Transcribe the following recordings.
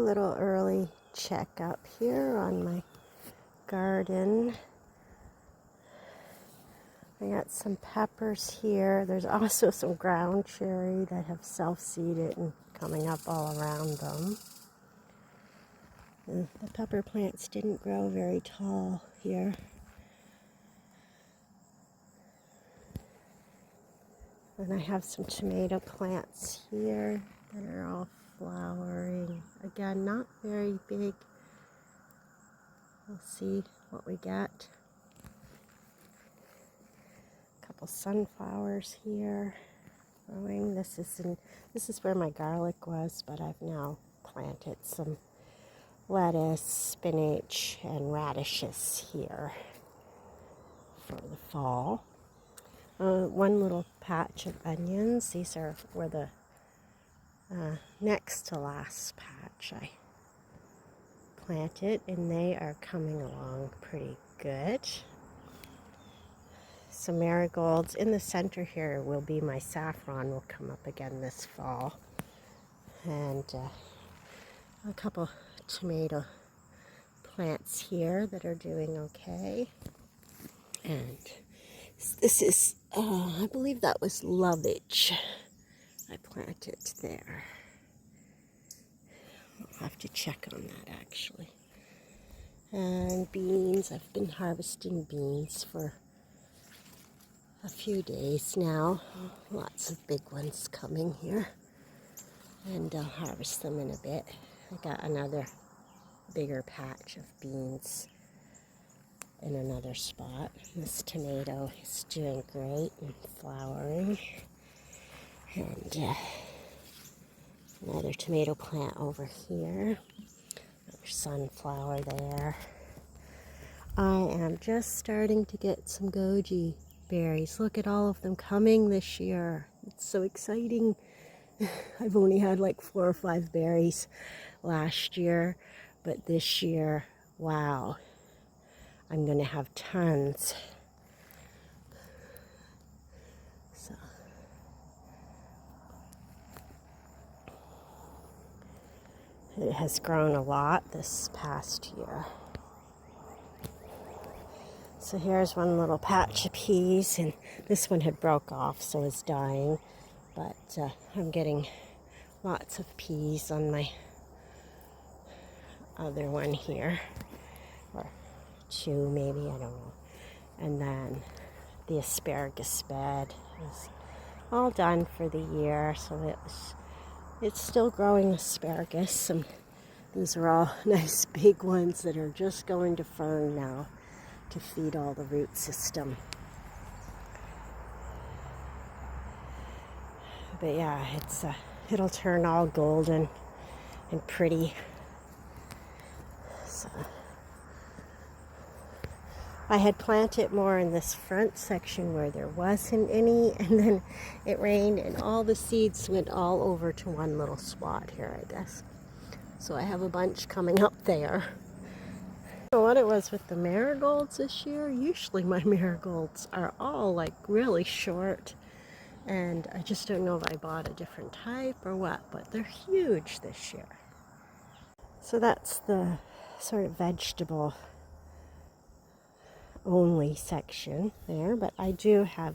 little early checkup here on my garden. I got some peppers here. There's also some ground cherry that have self-seeded and coming up all around them. The pepper plants didn't grow very tall here. And I have some tomato plants here that are all flowering. Again, not very big. We'll see what we get. A couple sunflowers here growing. This is where my garlic was, but I've now planted some lettuce, spinach, and radishes here for the fall. One little patch of onions. These were the next to last patch I planted, and they are coming along pretty good. Some marigolds. In the center here will be my saffron, will come up again this fall. And a couple tomato plants here that are doing okay. And this is, I believe that was lovage I planted there. I'll have to check on that actually. And beans, I've been harvesting beans for a few days now. Lots of big ones coming here. And I'll harvest them in a bit. I got another bigger patch of beans in another spot. This tomato is doing great and flowering. And another tomato plant over here. Another sunflower there. I am just starting to get some goji berries. Look at all of them coming this year. It's so exciting. I've only had like 4 or 5 berries last year, but this year, wow, I'm going to have tons. So it has grown a lot this past year. So here's one little patch of peas, and this one had broke off, so it's dying. But I'm getting lots of peas on my other one here, or 2 maybe, I don't know. And then the asparagus bed is all done for the year, so it's still growing asparagus. And these are all nice big ones that are just going to fern now to feed all the root system. But yeah, it'll turn all golden and pretty. So I had planted more in this front section where there wasn't any, and then it rained and all the seeds went all over to one little spot here, I guess. So I have a bunch coming up there. I don't know what it was with the marigolds this year. Usually my marigolds are all like really short. And I just don't know if I bought a different type or what, but they're huge this year. So that's the sort of vegetable only section there, but I do have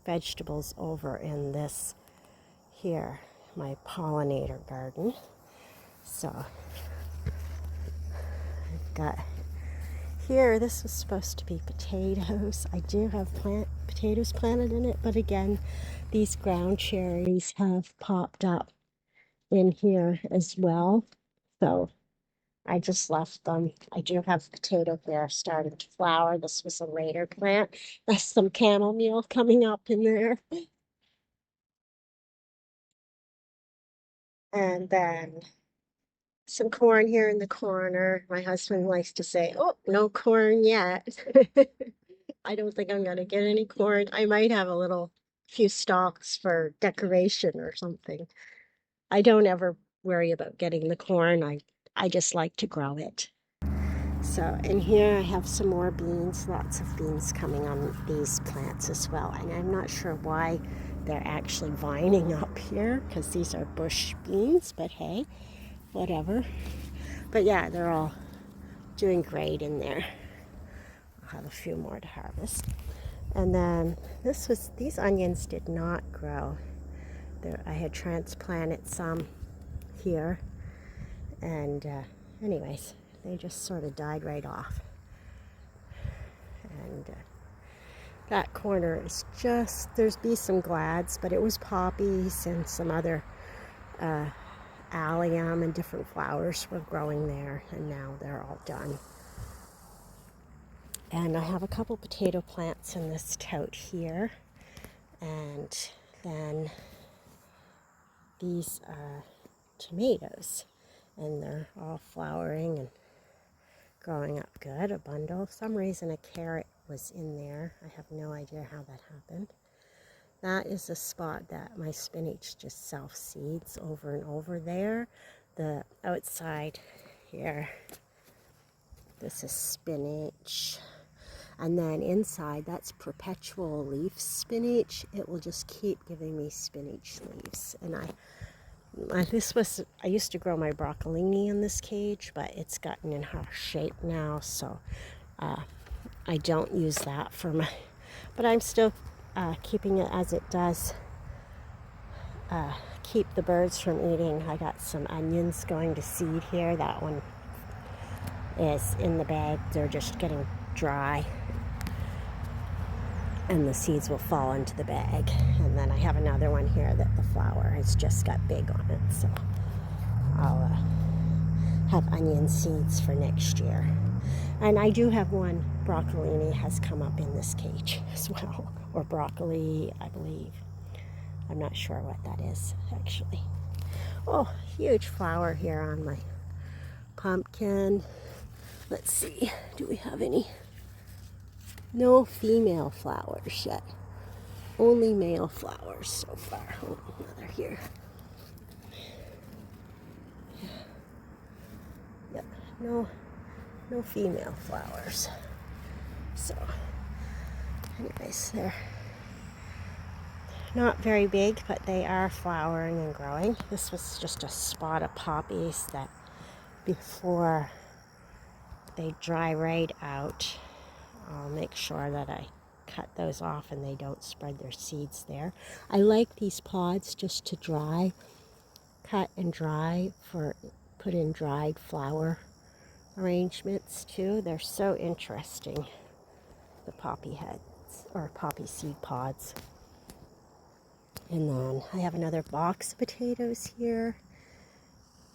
vegetables over in this here, my pollinator garden. So I've got here, this was supposed to be potatoes. I do have potatoes planted in it, but again, these ground cherries have popped up in here as well. So I just left them. I do have potato here starting to flower. This was a later plant. That's some chamomile coming up in there. And then some corn here in the corner. My husband likes to say, oh, no corn yet. I don't think I'm going to get any corn. I might have a few stalks for decoration or something. I don't ever worry about getting the corn. I just like to grow it. So, and here I have some more beans, lots of beans coming on these plants as well. And I'm not sure why they're actually vining up here, because these are bush beans, but hey, whatever. But yeah, they're all doing great in there. I'll have a few more to harvest. And then these onions did not grow. I had transplanted some here, and anyways, they just sort of died right off. And that corner is just, there's be some glads, but it was poppies and some other allium and different flowers were growing there, and now they're all done. And I have a couple potato plants in this tote here, and then these are tomatoes, and they're all flowering and growing up good. A bundle. For some reason a carrot was in there. I have no idea how that happened. That is a spot that my spinach just self-seeds over and over there. The outside here, this is spinach. And then inside, that's perpetual leaf spinach. It will just keep giving me spinach leaves. And I used to grow my broccolini in this cage, but it's gotten in harsh shape now, so I don't use that for my, but I'm still keeping it as it does keep the birds from eating. I got some onions going to seed here. That one is in the bag. They're just getting dry, and the seeds will fall into the bag. And then I have another one here that the flower has just got big on it, so I'll have onion seeds for next year. And I do have one broccolini has come up in this cage as well, or broccoli, I believe. I'm not sure what that is actually. Oh, huge flower here on my pumpkin. Let's see, do we have any? No female flowers yet. Only male flowers so far. Oh, another here. Yep, no female flowers. So, anyways, they're not very big, but they are flowering and growing. This was just a spot of poppies that before they dry right out, I'll make sure that I cut those off and they don't spread their seeds there. I like these pods just to dry, cut and dry for put in dried flower arrangements too. They're so interesting, the poppy heads or poppy seed pods. And then I have another box of potatoes here.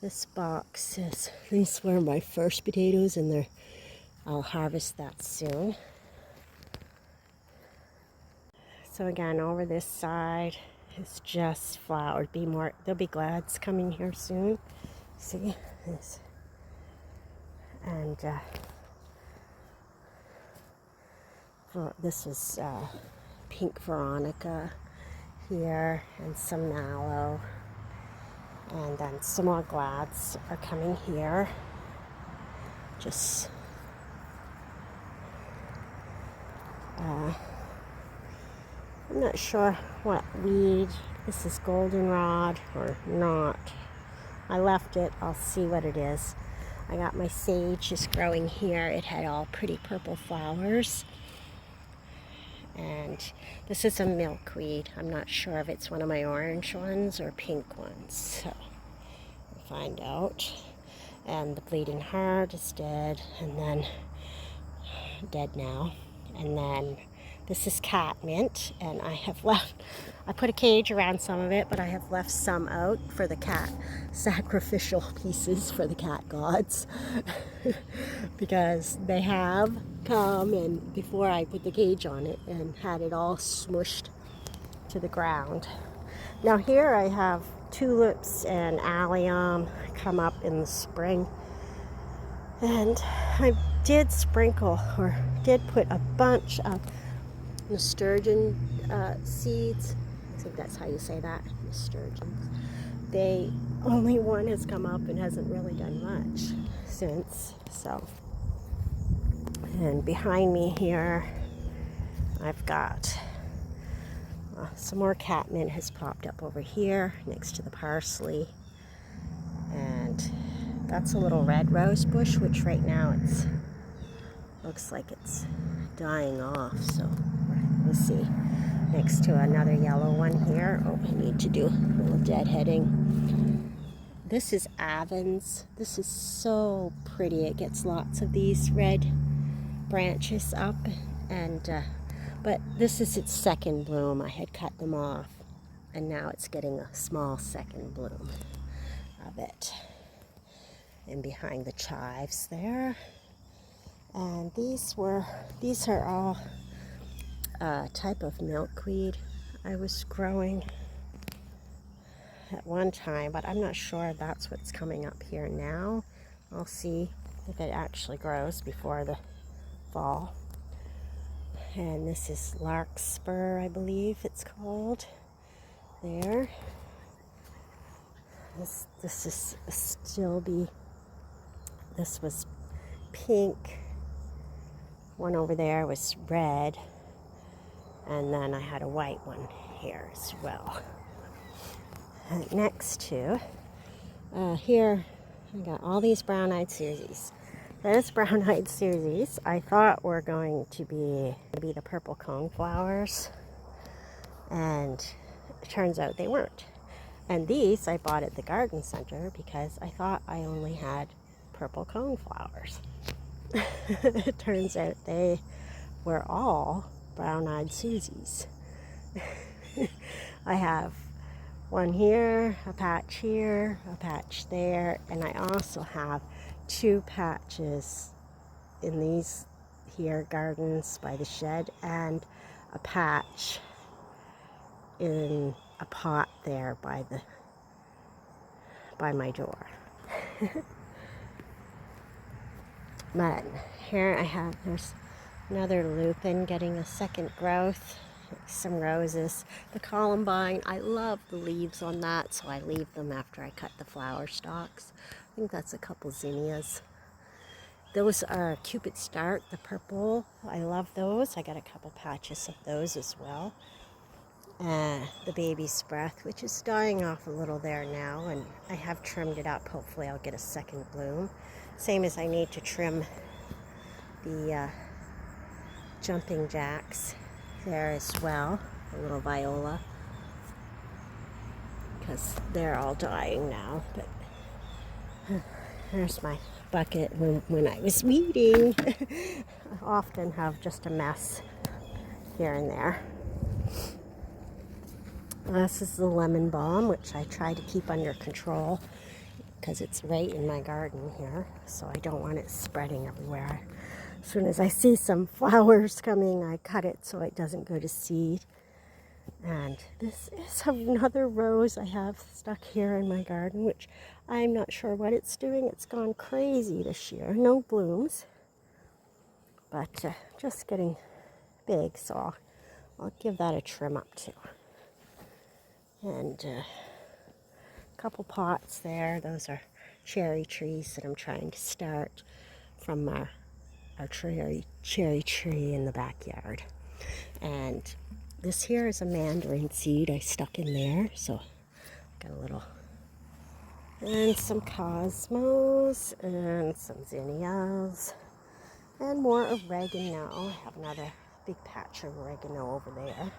This box is, these were my first potatoes, and I'll harvest that soon. So again, over this side is just flowered. There'll be glads coming here soon. See this, and this is pink veronica here, and some mallow, and then some more glads are coming here. Just I'm not sure what weed. This is goldenrod or not. I left it. I'll see what it is. I got my sage is growing here. It had all pretty purple flowers. And this is a milkweed. I'm not sure if it's one of my orange ones or pink ones. So we'll find out. And the bleeding heart is dead, and then dead now. And then this is catmint, and I put a cage around some of it, but I have left some out for the cat, sacrificial pieces for the cat gods, because they have come and before I put the cage on it and had it all smushed to the ground. Now here I have tulips and allium come up in the spring, and I did sprinkle or did put a bunch of nasturtium seeds. I think that's how you say that, nasturtiums. Only one has come up and hasn't really done much since. So, and behind me here, I've got some more catmint has popped up over here next to the parsley, and That's a little red rose bush, which right now it's looks like it's dying off. So we'll see. Next to another yellow one here. Oh, I need to do a little deadheading. This is Avens. This is so pretty. It gets lots of these red branches up, and but this is its second bloom. I had cut them off, and now it's getting a small second bloom of it. And behind the chives there. And these are all a type of milkweed I was growing at one time, but I'm not sure that's what's coming up here now. I'll see if it actually grows before the fall. And this is larkspur, I believe it's called. There. This is a stilby. This was pink. One over there was red. And then I had a white one here as well. And next to, here, I got all these brown-eyed Susies. Those brown-eyed Susies I thought were going to be the purple coneflowers, and it turns out they weren't. And these I bought at the garden center because I thought I only had purple coneflowers. It turns out they were all brown-eyed Susies. I have one here, a patch there, and I also have 2 patches in these here gardens by the shed, and a patch in a pot there by my door. But here there's another lupin getting a second growth. Some roses. The columbine, I love the leaves on that, so I leave them after I cut the flower stalks. I think that's a couple zinnias. Those are Cupid's Dart, the purple. I love those. I got a couple patches of those as well. The baby's breath, which is dying off a little there now, and I have trimmed it up. Hopefully I'll get a second bloom. Same as I need to trim the jumping jacks there as well, a little viola, because they're all dying now. But there's my bucket when I was weeding. I often have just a mess here and there. This is the lemon balm, which I try to keep under control because it's right in my garden here, so I don't want it spreading everywhere. As soon as I see some flowers coming, I cut it so it doesn't go to seed. And this is another rose I have stuck here in my garden, which I'm not sure what it's doing. It's gone crazy this year. No blooms, but just getting big, so I'll give that a trim up too. And a couple pots there. Those are cherry trees that I'm trying to start from our cherry tree in the backyard. And this here is a mandarin seed I stuck in there, so got a little, and some cosmos and some zinnias and more oregano. I have another big patch of oregano over there.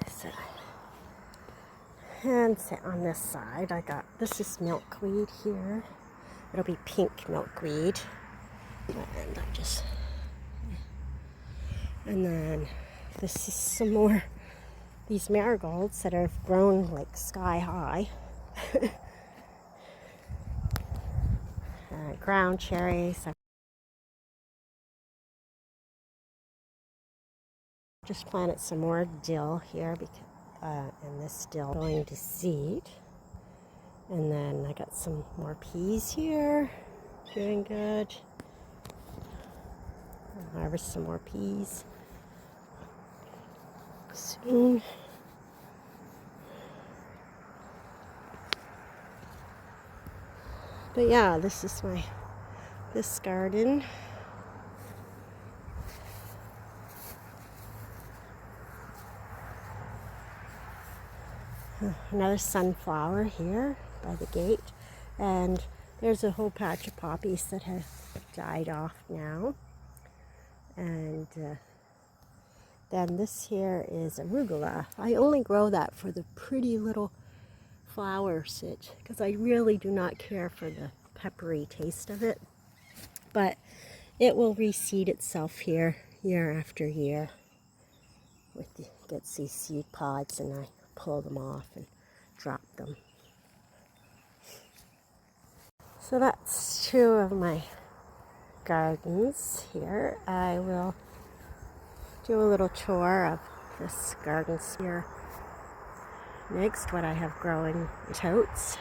So, and on this side I got, this is milkweed here. It'll be pink milkweed. And and then this is some more, these marigolds that have grown like sky high. Ground cherries. I just planted some more dill here because, and this dill going to seed. And then I got some more peas here, doing good. I'll harvest some more peas soon. But yeah, this is this garden. Another sunflower here by the gate. And there's a whole patch of poppies that have died off now. And then this here is arugula. I only grow that for the pretty little flowers, because I really do not care for the peppery taste of it. But it will reseed itself here year after year. Gets these seed pods, and I pull them off and drop them. So that's two of my gardens here. I will do a little tour of this garden here. Next, what I have growing is oats.